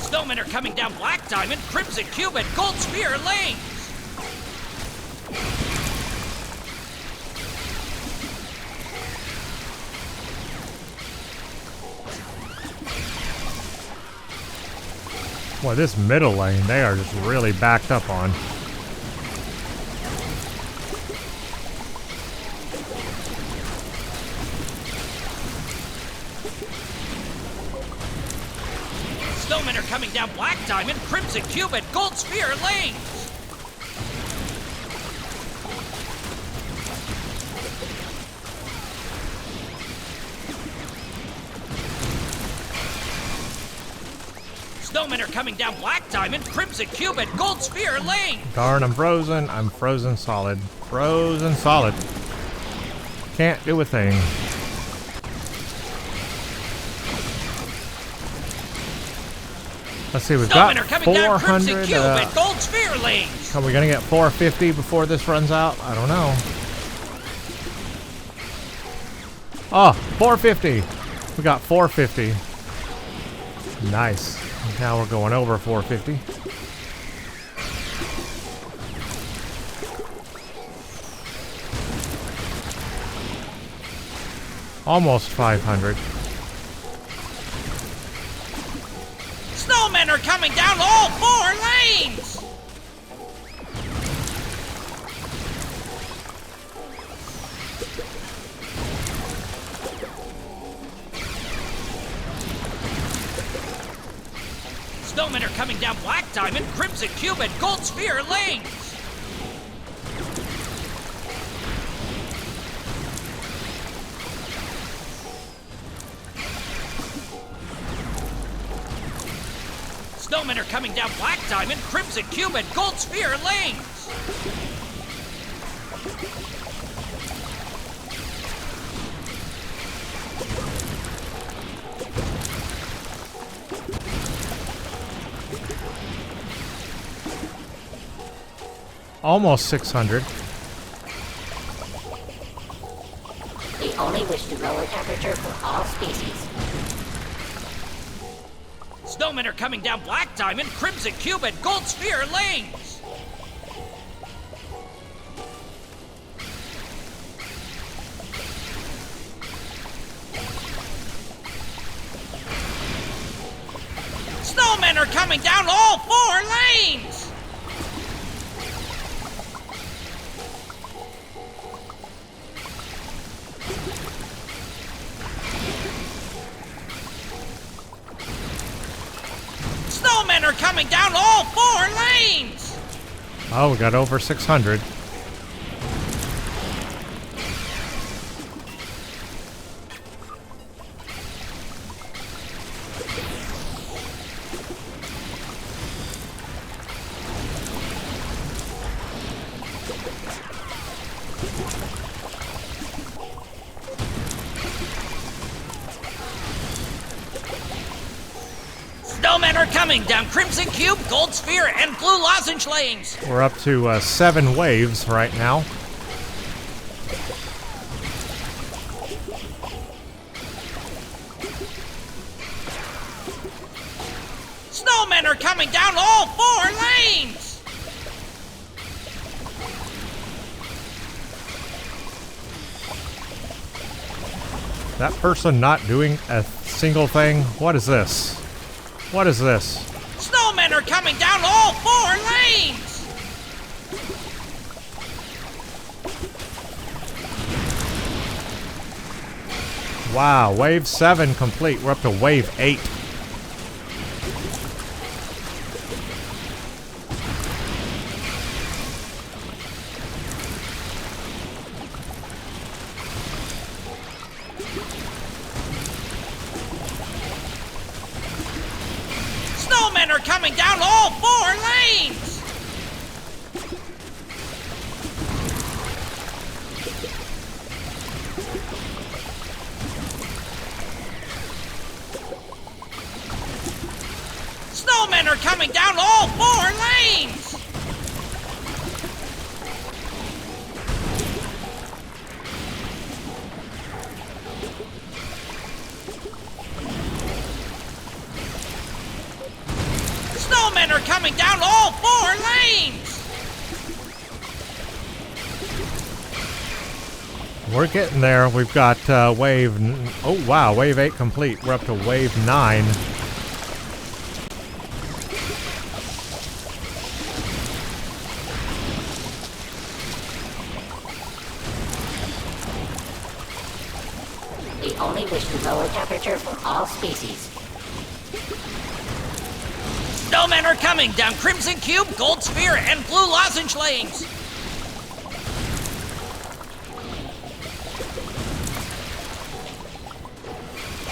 Snowmen are coming down Black Diamond, Crimson Cube, and Gold Sphere lanes!
Boy, this middle lane, they are just really backed up on.
Snowmen are coming down Black Diamond, Crimson Cube, and Gold Sphere lanes! Snowmen are coming down Black Diamond, Crimson Cube, and Gold Sphere lanes!
Darn, I'm frozen. I'm frozen solid. Frozen solid. Can't do a thing. Let's see, we've got
Snowmen are coming down Crimson
400.
Cube and Gold Sphere lanes!
Are we gonna get 450 before this runs out? I don't know. Oh, 450. We got 450. Nice. Now we're going over 450. Almost 500.
Snowmen are coming down all 4 lanes! Snowmen are coming down Black Diamond, Crimson Cube, and Gold Sphere lanes! Snowmen are coming down Black Diamond, Crimson Cube, and Gold Sphere lanes!
Almost 600.
We only wish to lower temperature for all species.
Snowmen are coming down Black Diamond, Crimson Cube, and Gold Sphere lanes! Snowmen are coming down all 4 lanes! Snowmen are coming down all 4 lanes!
Oh, we got over 600.
Snowmen are coming down Crimson Cube, Gold Sphere, and Blue Lozenge lanes!
We're up to 7 waves right now.
Snowmen are coming down all 4 lanes!
That person not doing a single thing? What is this? What is this?
Snowmen are coming down all 4 lanes!
Wow, wave 7 complete. We're up to wave 8.
Snowmen are coming down all 4 lanes! Snowmen are coming down all 4 lanes! Snowmen are coming down all 4 lanes!
We're getting there. We've got wave... Oh, wow, wave 8 complete. We're up to wave 9.
We only wish to lower temperature for all species.
Snowmen are coming down Crimson Cube, Gold Sphere, and Blue Lozenge lanes!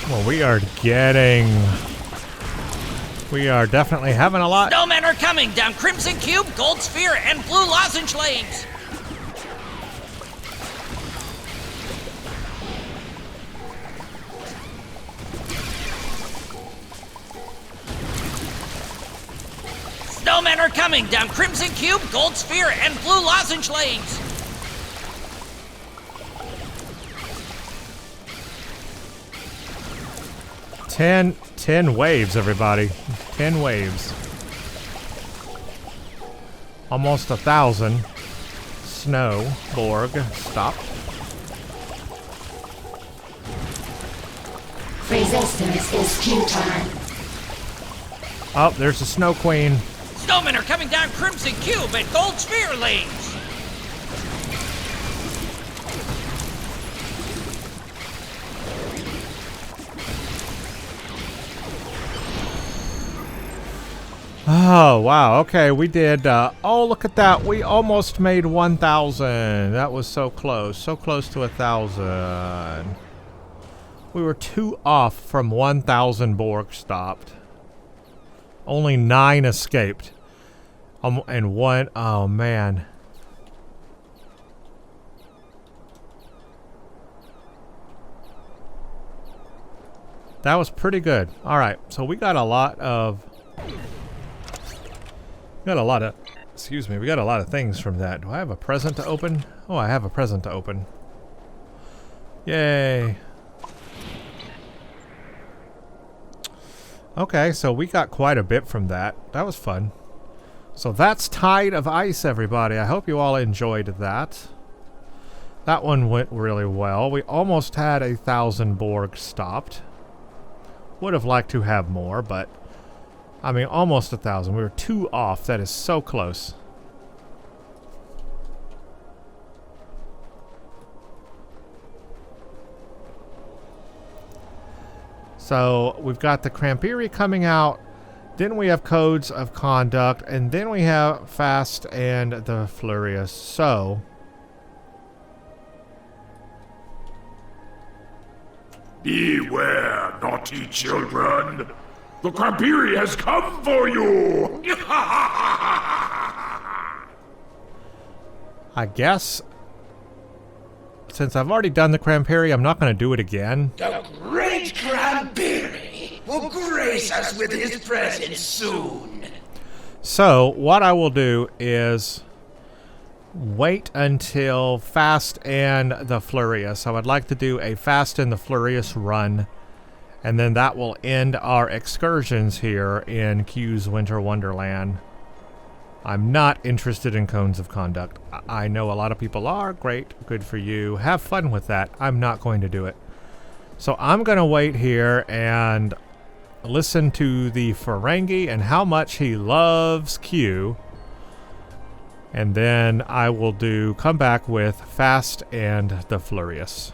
Well, we are getting... We are definitely having a lot.
Snowmen are coming down Crimson Cube, Gold Sphere, and Blue Lozenge lanes! Snowmen are coming down Crimson Cube, Gold Sphere, and Blue Lozenge lanes!
10 waves, everybody. 10 waves. Almost 1,000. Snow. Borg. Stop.
Resistance is Q time.
Oh, there's the Snow Queen.
Snowmen are coming down Crimson Cube at Gold Sphere lanes.
Oh, wow. Okay, we did. Oh, look at that. We almost made 1,000. That was so close. So close to 1,000. We were 2 off from 1,000 Borg stopped. Only 9 escaped. And 1. Oh, man. That was pretty good. All right. So we got a lot of... excuse me, we got a lot of things from that. Do I have a present to open? Oh, I have a present to open. Yay. Okay, so we got quite a bit from that. That was fun. So that's Tide of Ice, everybody. I hope you all enjoyed that. That one went really well. We almost had 1,000 Borg stopped. Would have liked to have more, but... I mean, almost 1,000. We were 2 off. That is so close. So, we've got the Kramp'ihri coming out. Then we have Codes of Conduct. And then we have Fast and the Flurrious. So...
beware, naughty children! The Kramp'ihri has come for you!
I guess... since I've already done the Kramp'ihri, I'm not going to do it again.
The great Kramp'ihri will grace us with his presence soon.
So, what I will do is... wait until Fast and the Flurrious. I would like to do a Fast and the Flurrious run. And then that will end our excursions here in Q's Winter Wonderland. I'm not interested in Codes of Conduct. I know a lot of people are. Great. Good for you. Have fun with that. I'm not going to do it. So I'm going to wait here and listen to the Ferengi and how much he loves Q. And then I will come back with Fast and the Flurrious.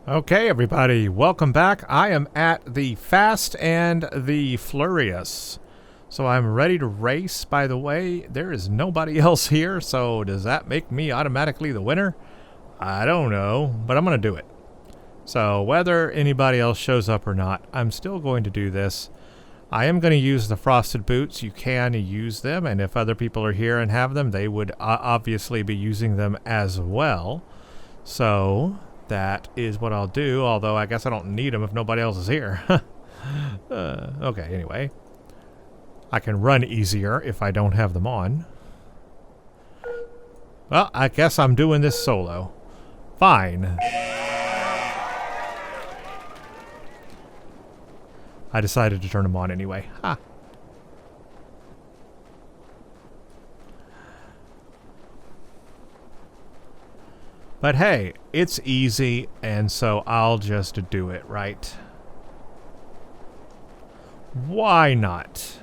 Okay, everybody, welcome back. I am at the Fast and the Flurrious. So I'm ready to race. By the way, there is nobody else here, so does that make me automatically the winner? I don't know, but I'm going to do it. So whether anybody else shows up or not, I'm still going to do this. I am going to use the frosted boots. You can use them, and if other people are here and have them, they would obviously be using them as well. So... that is what I'll do, although I guess I don't need them if nobody else is here. Okay, anyway. I can run easier if I don't have them on. Well, I guess I'm doing this solo. Fine. I decided to turn them on anyway. Ha! But hey, it's easy, and so I'll just do it, right? Why not?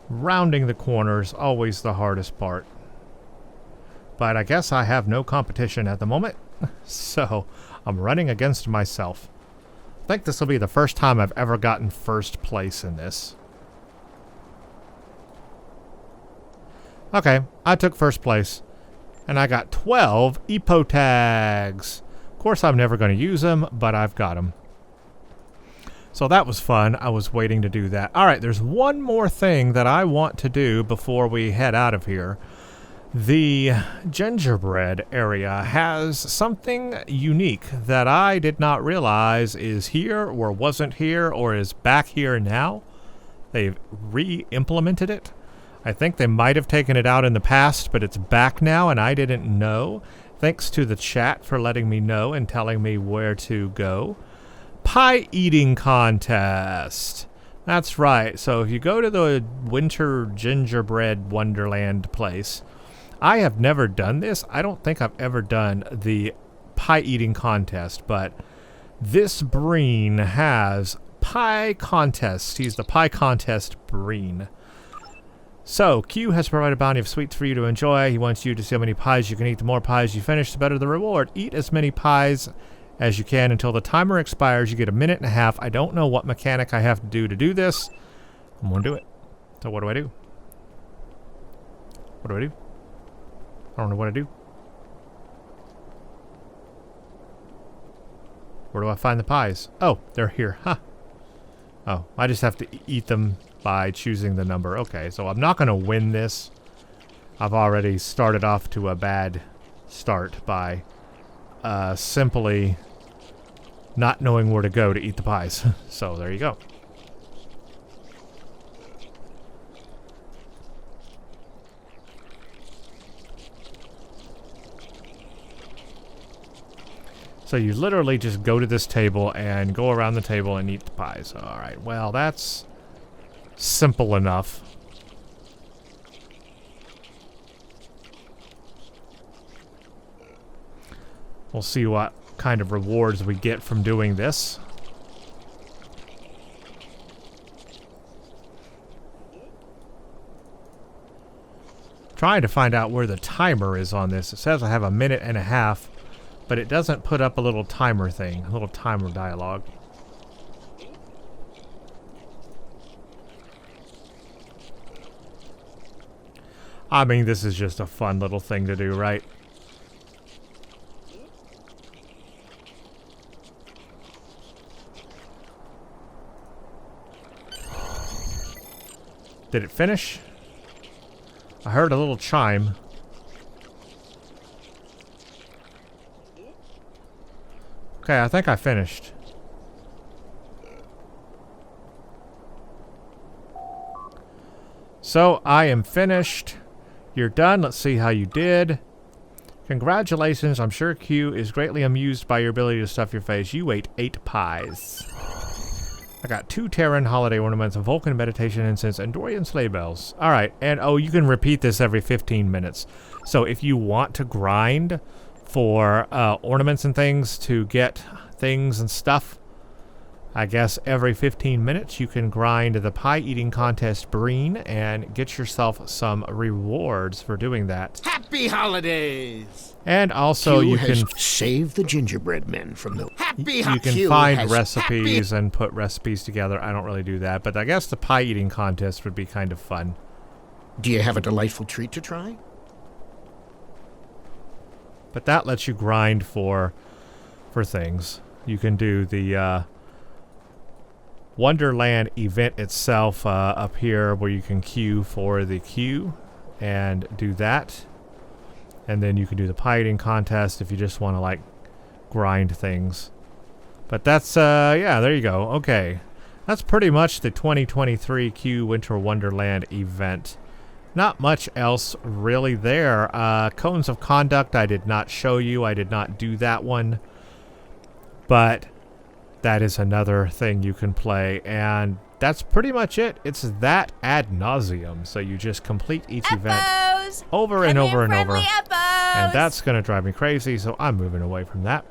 Rounding the corners, always the hardest part. But I guess I have no competition at the moment, so I'm running against myself. I think this will be the first time I've ever gotten first place in this. Okay, I took first place, and I got 12 Epohh tags. Of course, I'm never going to use them, but I've got them. So that was fun. I was waiting to do that. All right, there's one more thing that I want to do before we head out of here. The gingerbread area has something unique that I did not realize is here or wasn't here or is back here now. They've re-implemented it. I think they might have taken it out in the past, but it's back now and I didn't know. Thanks to the chat for letting me know and telling me where to go. Pie eating contest. That's right. So if you go to the Winter Gingerbread Wonderland place, I have never done this. I don't think I've ever done the pie eating contest, but this Breen has pie contest. He's the pie contest Breen. So Q has provided a bounty of sweets for you to enjoy. He wants you to see how many pies you can eat. The more pies you finish, the better the reward. Eat as many pies as you can until the timer expires. You get 1.5 minutes. I don't know what mechanic I have to do this. I'm gonna do it. So what do I do? What do I do? I don't know what to do. Where do I find the pies? Oh, they're here. Huh. Oh, I just have to eat them by choosing the number. Okay, so I'm not going to win this. I've already started off to a bad start by simply not knowing where to go to eat the pies. So there you go. So you literally just go to this table and go around the table and eat the pies. Alright, well that's simple enough. We'll see what kind of rewards we get from doing this. Trying to find out where the timer is on this. It says I have 1.5 minutes. But it doesn't put up a little timer thing, a little timer dialogue. I mean, this is just a fun little thing to do, right? Did it finish? I heard a little chime. Okay, I think I finished. So, I am finished. You're done. Let's see how you did. Congratulations. I'm sure Q is greatly amused by your ability to stuff your face. You ate 8 pies. I got 2 Terran holiday ornaments, a Vulcan meditation incense, and Dorian sleigh bells. Alright, and oh, you can repeat this every 15 minutes. So, if you want to grind for ornaments and things to get things and stuff, I guess every 15 minutes you can grind the pie eating contest Breen and get yourself some rewards for doing that.
Happy holidays!
And also
Q
you
has
can
save the gingerbread men from the
you can find recipes and put recipes together. I don't really do that, but I guess the pie eating contest would be kind of fun.
Do you have a delightful treat to try?
But that lets you grind for things. You can do the Wonderland event itself up here where you can queue for the queue and do that. And then you can do the pie eating contest if you just want to like grind things. But that's yeah, there you go. Okay. That's pretty much the 2023 Q Winter Wonderland event. Not much else really there. Cones of Conduct I did not show you. I did not do that one. But that is another thing you can play. And that's pretty much it. It's that ad nauseum. So you just complete each event over and over and over. And that's going to drive me crazy. So I'm moving away from that.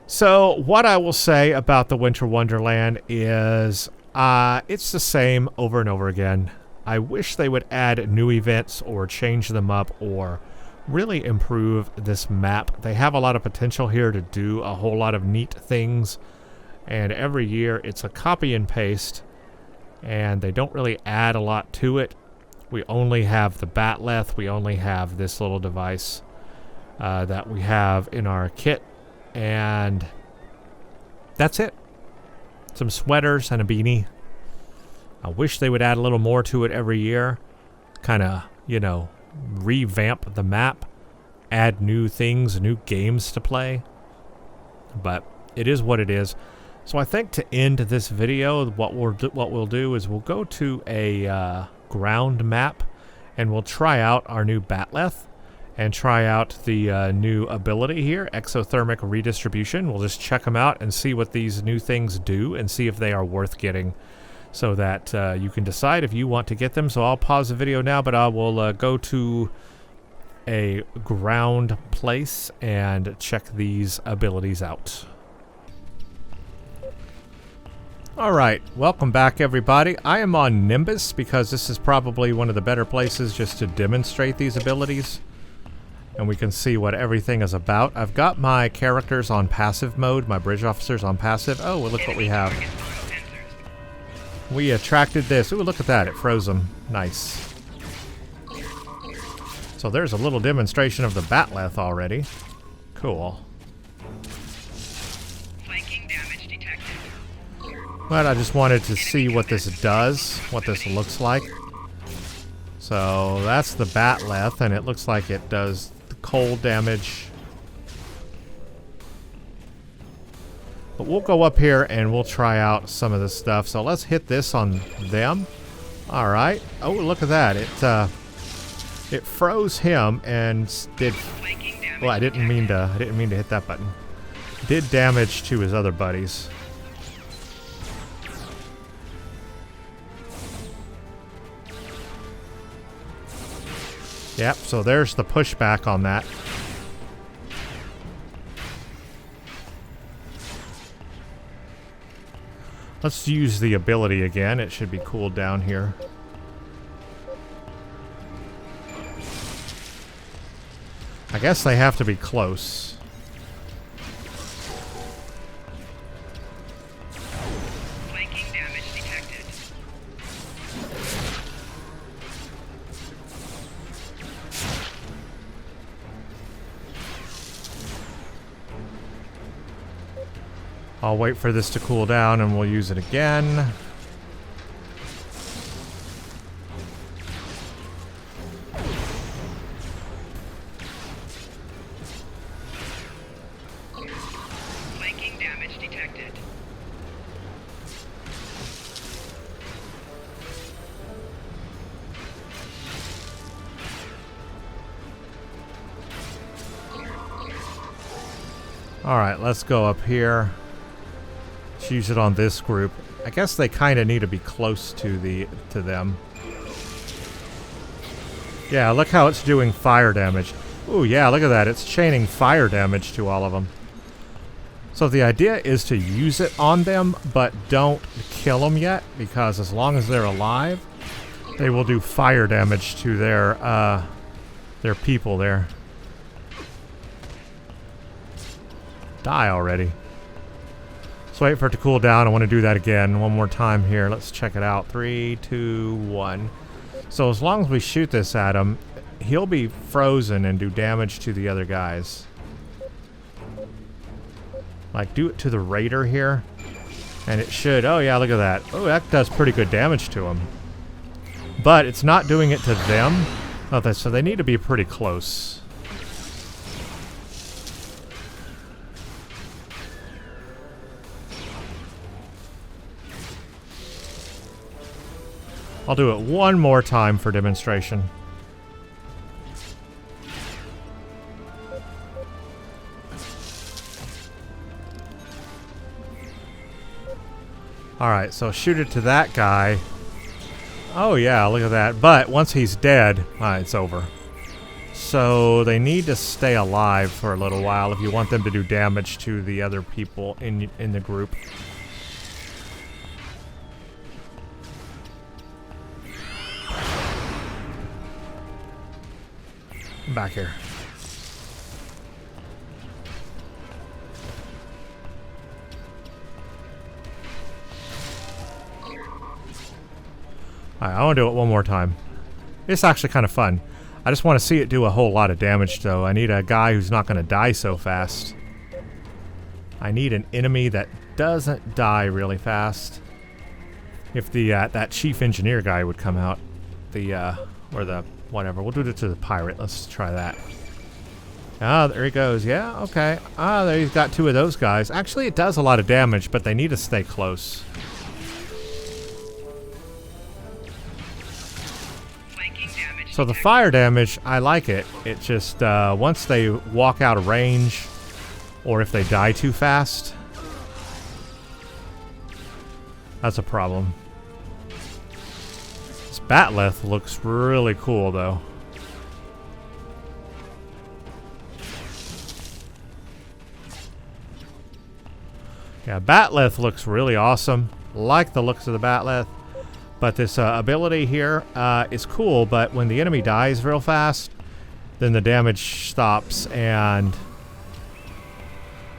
So what I will say about the Winter Wonderland is it's the same over and over again. I wish they would add new events or change them up or really improve this map. They have a lot of potential here to do a whole lot of neat things. And every year it's a copy and paste. And they don't really add a lot to it. We only have the Batleth. We only have this little device that we have in our kit. And that's it. Some sweaters and a beanie. I wish they would add a little more to it every year. Kind of, you know, revamp the map, add new things, new games to play. But it is what it is. So I think to end this video, what we'll do is we'll go to a ground map, and we'll try out our new Batleth, and try out the new ability here, exothermic redistribution. We'll just check them out and see what these new things do, and see if they are worth getting, so that you can decide if you want to get them. So I'll pause the video now, but I will go to a ground place and check these abilities out. Alright, welcome back everybody. I am on Nimbus because this is probably one of the better places just to demonstrate these abilities. And we can see what everything is about. I've got my characters on passive mode, my bridge officers on passive. Oh, well, look what we have. We attracted this. Ooh, look at that, it froze them. Nice. So there's a little demonstration of the Batleth already. Cool. But I just wanted to see what this does, what this looks like. So that's the Batleth, and it looks like it does the cold damage. But we'll go up here and we'll try out some of this stuff. So let's hit this on them. All right. Oh, look at that! It froze him and did. Well, I didn't mean to hit that button. Did damage to his other buddies. Yep, so there's the pushback on that. Let's use the ability again. It should be cooled down here. I guess they have to be close. I'll wait for this to cool down and we'll use it again.
Flanking damage detected.
Alright, let's go up here. Use it on this group. I guess they kind of need to be close to them. Yeah, look how it's doing fire damage. Ooh, yeah, look at that. It's chaining fire damage to all of them. So the idea is to use it on them, but don't kill them yet, because as long as they're alive, they will do fire damage to their people there. Die already. Let's wait for it to cool down. I want to do that again one more time here. Let's check it out. 3, 2, 1. So as long as we shoot this at him, he'll be frozen and do damage to the other guys. Like, do it to the raider here. And it should... Oh, yeah, look at that. Oh, that does pretty good damage to him. But it's not doing it to them. Okay, so they need to be pretty close. I'll do it one more time for demonstration. Alright, so shoot it to that guy. Oh yeah, look at that. But once he's dead, it's over. So they need to stay alive for a little while if you want them to do damage to the other people in the group. Back here. Alright, I want to do it one more time. It's actually kind of fun. I just want to see it do a whole lot of damage, though. I need a guy who's not going to die so fast. I need an enemy that doesn't die really fast. If the that chief engineer guy would come out, or the whatever. We'll do it to the pirate. Let's try that. Ah, there he goes. Yeah, okay. Ah, there he's got 2 of those guys. Actually, it does a lot of damage, but they need to stay close. So the fire damage, I like it. It just, once they walk out of range, or if they die too fast, that's a problem. This Batleth looks really cool, though. Yeah, Batleth looks really awesome. Like the looks of the Batleth. But this ability here is cool, but when the enemy dies real fast, then the damage stops, and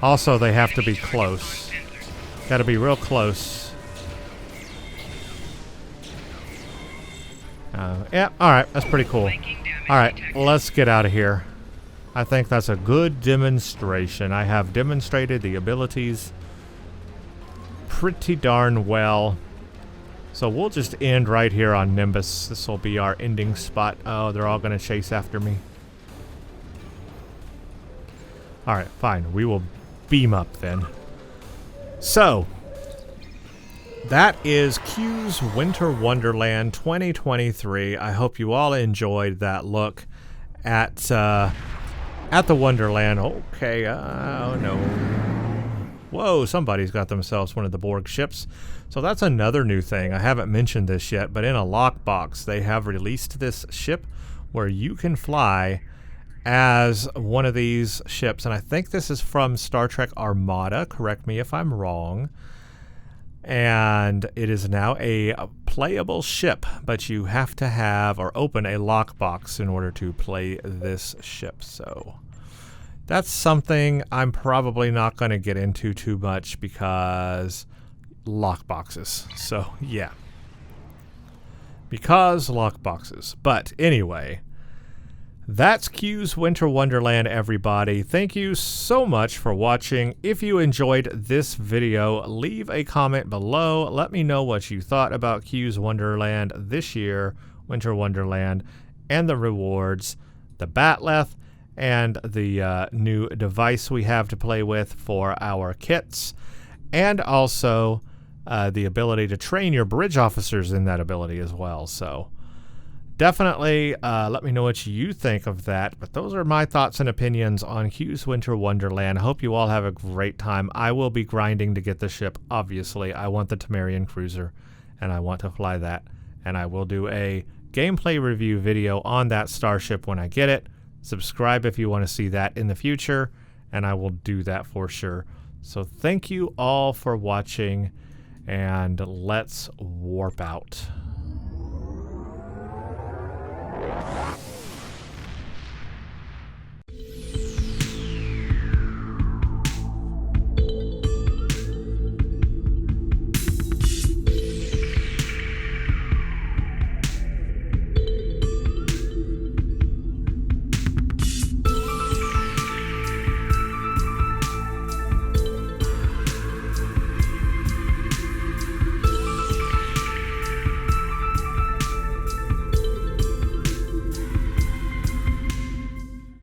also they have to be close. Got to be real close. Yeah, alright, that's pretty cool. Alright, let's get out of here. I think that's a good demonstration. I have demonstrated the abilities pretty darn well. So we'll just end right here on Nimbus. This will be our ending spot. Oh, they're all going to chase after me. Alright, fine. We will beam up then. So, that is Q's Winter Wonderland 2023. I hope you all enjoyed that look at the Wonderland. Okay, oh no. Whoa, somebody's got themselves one of the Borg ships. So that's another new thing. I haven't mentioned this yet, but in a lockbox, they have released this ship where you can fly as one of these ships. And I think this is from Star Trek Armada. Correct me if I'm wrong. And it is now a playable ship, but you have to have or open a lockbox in order to play this ship. So that's something I'm probably not going to get into too much because lockboxes. So, yeah. Because lockboxes. But anyway, that's Q's Winter Wonderland, everybody. Thank you so much for watching. If you enjoyed this video, leave a comment below. Let me know what you thought about Q's Wonderland this year, Winter Wonderland, and the rewards, the Batleth, and the new device we have to play with for our kits, and also the ability to train your bridge officers in that ability as well. So definitely let me know what you think of that. But those are my thoughts and opinions on Q's Winter Wonderland. I hope you all have a great time. I will be grinding to get the ship, obviously. I want the Temerian Cruiser, and I want to fly that. And I will do a gameplay review video on that starship when I get it. Subscribe if you want to see that in the future, and I will do that for sure. So thank you all for watching, and let's warp out.